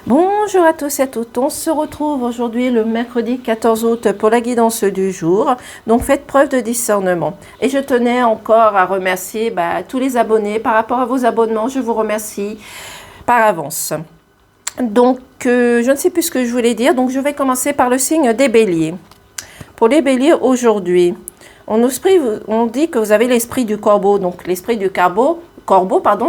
Bonjour à tous et à toutes, on se retrouve aujourd'hui le mercredi 14 août pour la guidance du jour. Donc faites preuve de discernement. Et je tenais encore à remercier tous les abonnés par rapport à vos abonnements. Je vous remercie par avance. Donc je ne sais plus ce que je voulais dire, donc je vais commencer par le signe des béliers. Pour les béliers aujourd'hui, on dit que vous avez l'esprit du corbeau, donc l'esprit du corbeau,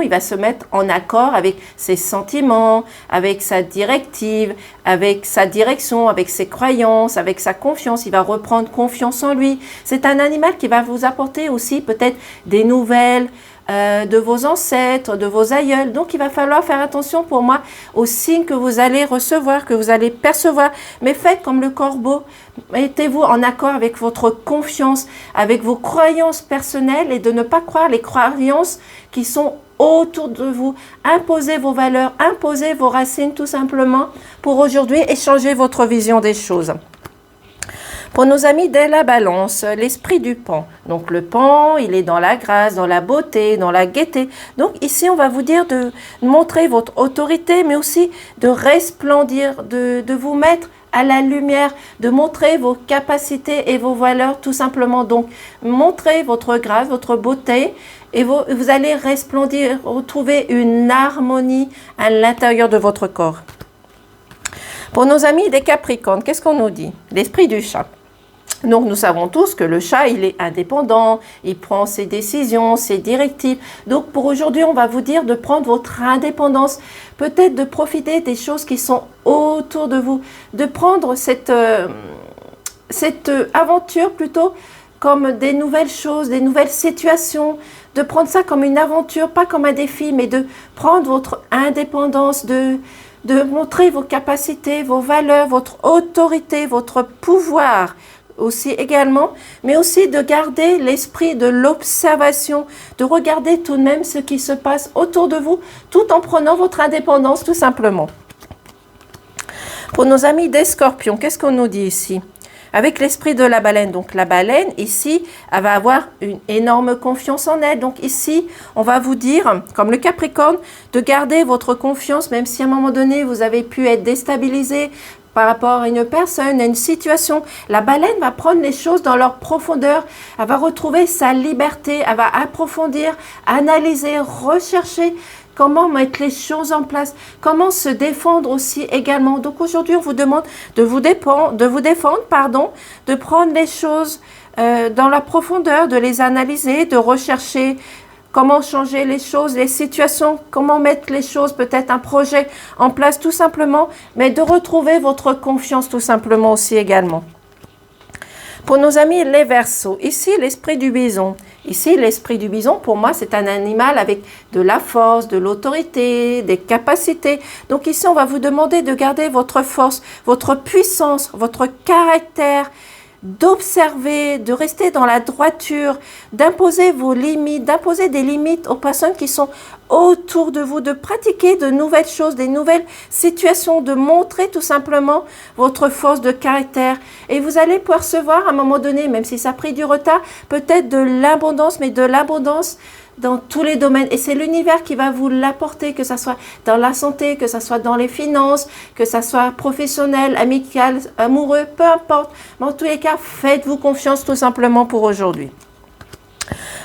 il va se mettre en accord avec ses sentiments, avec sa directive, avec sa direction, avec ses croyances, avec sa confiance. Il va reprendre confiance en lui. C'est un animal qui va vous apporter aussi peut-être des nouvelles de vos ancêtres, de vos aïeuls. Donc, il va falloir faire attention pour moi aux signes que vous allez recevoir, que vous allez percevoir. Mais faites comme le corbeau. Mettez-vous en accord avec votre confiance, avec vos croyances personnelles et de ne pas croire les croyances qui sont autour de vous. Imposez vos valeurs, imposez vos racines tout simplement pour aujourd'hui et changez votre vision des choses. Pour nos amis de la balance, l'esprit du pan. Donc le pan, il est dans la grâce, dans la beauté, dans la gaieté. Donc ici, on va vous dire de montrer votre autorité, mais aussi de resplendir, de vous mettre à la lumière, de montrer vos capacités et vos valeurs tout simplement. Donc montrez votre grâce, votre beauté et vous allez resplendir, retrouver une harmonie à l'intérieur de votre corps. Pour nos amis des Capricornes, qu'est-ce qu'on nous dit? L'esprit du chat. Donc, nous savons tous que le chat, il est indépendant, il prend ses décisions, ses directives. Donc, pour aujourd'hui, on va vous dire de prendre votre indépendance, peut-être de profiter des choses qui sont autour de vous, de prendre cette aventure plutôt comme des nouvelles choses, des nouvelles situations, de prendre ça comme une aventure, pas comme un défi, mais de prendre votre indépendance, de montrer vos capacités, vos valeurs, votre autorité, votre pouvoir aussi également, mais aussi de garder l'esprit de l'observation, de regarder tout de même ce qui se passe autour de vous, tout en prenant votre indépendance tout simplement. Pour nos amis des scorpions, qu'est-ce qu'on nous dit ici? Avec l'esprit de la baleine. Donc la baleine, ici, elle va avoir une énorme confiance en elle. Donc ici, on va vous dire, comme le Capricorne, de garder votre confiance, même si à un moment donné, vous avez pu être déstabilisé par rapport à une personne, à une situation. La baleine va prendre les choses dans leur profondeur. Elle va retrouver sa liberté. Elle va approfondir, analyser, rechercher comment mettre les choses en place, comment se défendre aussi également. Donc aujourd'hui, on vous demande de vous défendre, de prendre les choses dans la profondeur, de les analyser, de rechercher comment changer les choses, les situations, comment mettre les choses, peut-être un projet en place tout simplement, mais de retrouver votre confiance tout simplement aussi également. Pour nos amis les Verseaux, ici l'esprit du bison. Ici l'esprit du bison, pour moi, c'est un animal avec de la force, de l'autorité, des capacités. Donc ici, on va vous demander de garder votre force, votre puissance, votre caractère, d'observer, de rester dans la droiture, d'imposer vos limites, d'imposer des limites aux personnes qui sont autour de vous, de pratiquer de nouvelles choses, des nouvelles situations, de montrer tout simplement votre force de caractère. Et vous allez percevoir à un moment donné, même si ça a pris du retard, peut-être de l'abondance, mais de l'abondance dans tous les domaines. Et c'est l'univers qui va vous l'apporter, que ce soit dans la santé, que ce soit dans les finances, que ce soit professionnel, amical, amoureux, peu importe. Mais en tous les cas, faites-vous confiance tout simplement pour aujourd'hui.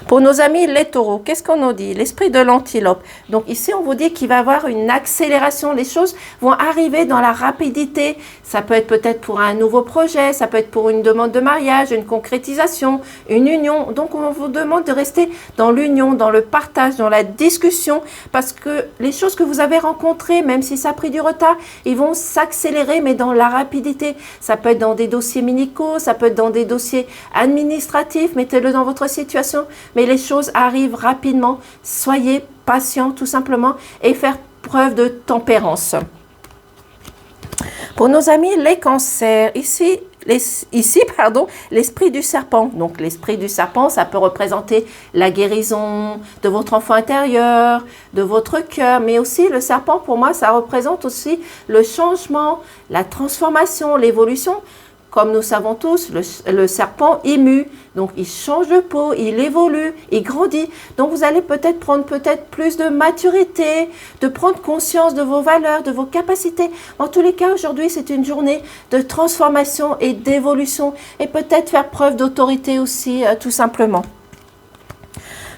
Pour nos amis les taureaux, qu'est-ce qu'on nous dit? L'esprit de l'antilope. Donc ici, on vous dit qu'il va y avoir une accélération. Les choses vont arriver dans la rapidité. Ça peut être peut-être pour un nouveau projet, ça peut être pour une demande de mariage, une concrétisation, une union. Donc on vous demande de rester dans l'union, dans le partage, dans la discussion, parce que les choses que vous avez rencontrées, même si ça a pris du retard, ils vont s'accélérer, mais dans la rapidité. Ça peut être dans des dossiers médicaux, ça peut être dans des dossiers administratifs. Mettez-le dans votre situation. Mais les choses arrivent rapidement. Soyez patient tout simplement et faire preuve de tempérance. Pour nos amis les cancers, ici, l'esprit du serpent. Donc l'esprit du serpent, ça peut représenter la guérison de votre enfant intérieur, de votre cœur, mais aussi le serpent, pour moi, ça représente aussi le changement, la transformation, l'évolution. comme nous savons tous, le serpent il mue, donc il change de peau, il évolue, il grandit. Donc vous allez peut-être prendre plus de maturité, de prendre conscience de vos valeurs, de vos capacités. En tous les cas, aujourd'hui, c'est une journée de transformation et d'évolution et peut-être faire preuve d'autorité aussi, tout simplement.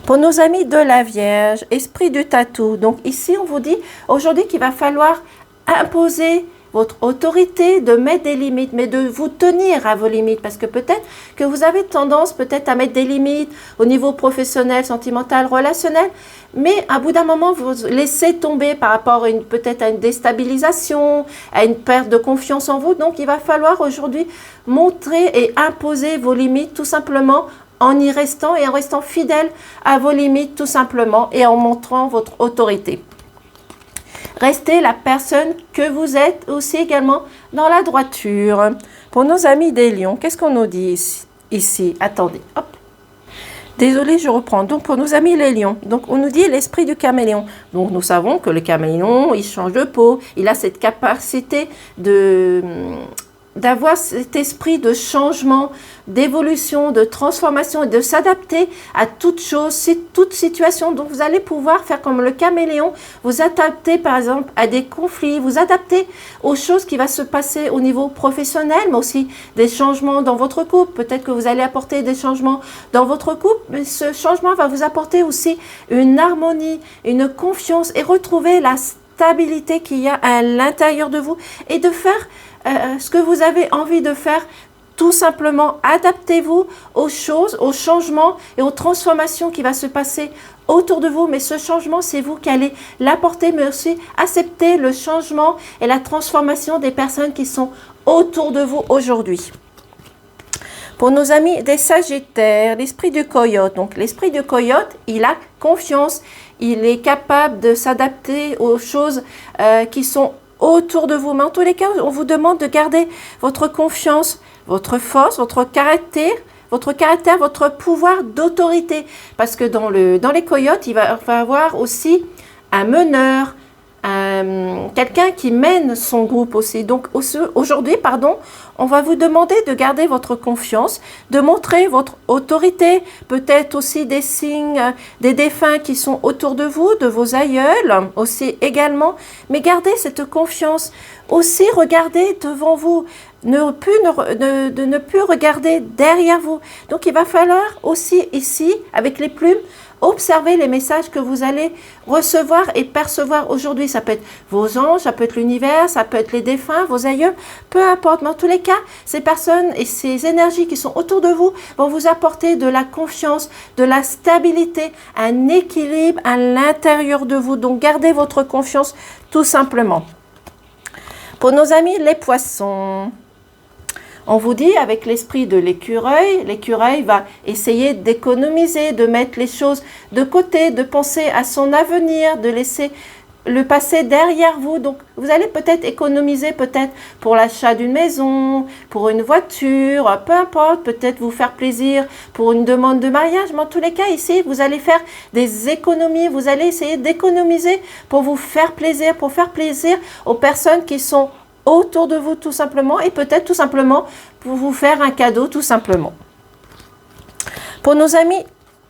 Pour nos amis de la Vierge, esprit du tatou. Donc ici, on vous dit aujourd'hui qu'il va falloir imposer votre autorité, de mettre des limites, mais de vous tenir à vos limites, parce que peut-être que vous avez tendance peut-être à mettre des limites au niveau professionnel, sentimental, relationnel, mais à bout d'un moment, vous laissez tomber par rapport à peut-être à une déstabilisation, à une perte de confiance en vous. Donc, il va falloir aujourd'hui montrer et imposer vos limites tout simplement en y restant et en restant fidèle à vos limites tout simplement et en montrant votre autorité. Restez la personne que vous êtes aussi également dans la droiture. Pour nos amis des lions, qu'est-ce qu'on nous dit ici? Attendez, hop. Désolée, je reprends. Donc, pour nos amis les lions, donc on nous dit l'esprit du caméléon. Donc, nous savons que le caméléon, il change de peau. Il a cette capacité d'avoir cet esprit de changement, d'évolution, de transformation et de s'adapter à toute chose, toute situation. Donc, vous allez pouvoir faire comme le caméléon, vous adapter par exemple à des conflits, vous adapter aux choses qui vont se passer au niveau professionnel, mais aussi des changements dans votre couple. Peut-être que vous allez apporter des changements dans votre couple, mais ce changement va vous apporter aussi une harmonie, une confiance et retrouver la stabilité qu'il y a à l'intérieur de vous et de faire ce que vous avez envie de faire, tout simplement. Adaptez-vous aux choses, aux changements et aux transformations qui vont se passer autour de vous. Mais ce changement, c'est vous qui allez l'apporter, mais aussi accepter le changement et la transformation des personnes qui sont autour de vous aujourd'hui. Pour nos amis des Sagittaires, l'esprit du coyote. Donc l'esprit du coyote, il a confiance, il est capable de s'adapter aux choses qui sont autour de vous. Mais en tous les cas, on vous demande de garder votre confiance, votre force, votre caractère, votre pouvoir d'autorité. Parce que dans les coyotes, il va y avoir aussi un meneur, quelqu'un qui mène son groupe aussi. Donc aujourd'hui, on va vous demander de garder votre confiance, de montrer votre autorité, peut-être aussi des signes, des défunts qui sont autour de vous, de vos aïeuls aussi également, mais gardez cette confiance. Aussi, regardez devant vous, de ne plus regarder derrière vous. Donc, il va falloir aussi ici, avec les plumes, observer les messages que vous allez recevoir et percevoir aujourd'hui. Ça peut être vos anges, ça peut être l'univers, ça peut être les défunts, vos aïeux, peu importe. Mais en tous les cas, ces personnes et ces énergies qui sont autour de vous vont vous apporter de la confiance, de la stabilité, un équilibre à l'intérieur de vous. Donc, gardez votre confiance tout simplement. Pour nos amis les poissons, on vous dit avec l'esprit de l'écureuil va essayer d'économiser, de mettre les choses de côté, de penser à son avenir, de laisser le passé derrière vous. Donc, vous allez peut-être économiser peut-être pour l'achat d'une maison, pour une voiture, peu importe, peut-être vous faire plaisir pour une demande de mariage. Mais en tous les cas, ici, vous allez faire des économies. Vous allez essayer d'économiser pour vous faire plaisir, pour faire plaisir aux personnes qui sont autour de vous tout simplement et peut-être tout simplement pour vous faire un cadeau tout simplement. Pour nos amis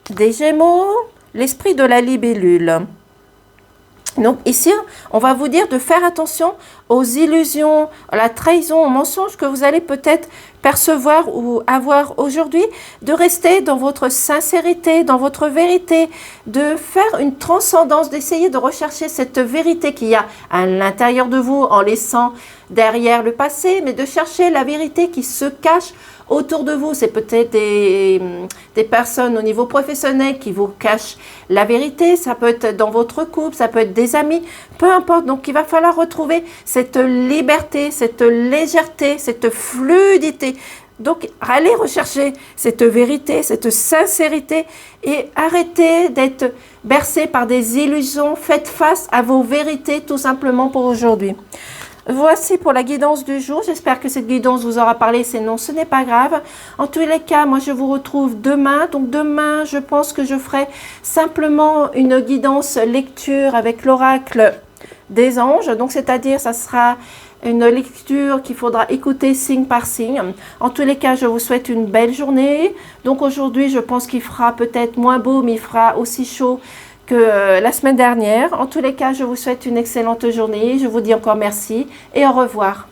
des Gémeaux, l'esprit de la libellule. Donc ici, on va vous dire de faire attention aux illusions, à la trahison, aux mensonges que vous allez peut-être percevoir ou avoir aujourd'hui, de rester dans votre sincérité, dans votre vérité, de faire une transcendance, d'essayer de rechercher cette vérité qu'il y a à l'intérieur de vous en laissant derrière le passé, mais de chercher la vérité qui se cache autour de vous. C'est peut-être des personnes au niveau professionnel qui vous cachent la vérité, ça peut être dans votre couple, ça peut être des amis, peu importe. Donc il va falloir retrouver cette liberté, cette légèreté, cette fluidité. Donc allez rechercher cette vérité, cette sincérité et arrêtez d'être bercé par des illusions. Faites face à vos vérités tout simplement pour aujourd'hui. Voici pour la guidance du jour. J'espère que cette guidance vous aura parlé. Sinon, ce n'est pas grave. En tous les cas, moi, je vous retrouve demain. Donc, demain, je pense que je ferai simplement une guidance lecture avec l'oracle des anges. Donc, c'est-à-dire, ça sera une lecture qu'il faudra écouter signe par signe. En tous les cas, je vous souhaite une belle journée. Donc aujourd'hui, je pense qu'il fera peut-être moins beau, mais il fera aussi chaud que la semaine dernière. En tous les cas, je vous souhaite une excellente journée. Je vous dis encore merci et au revoir.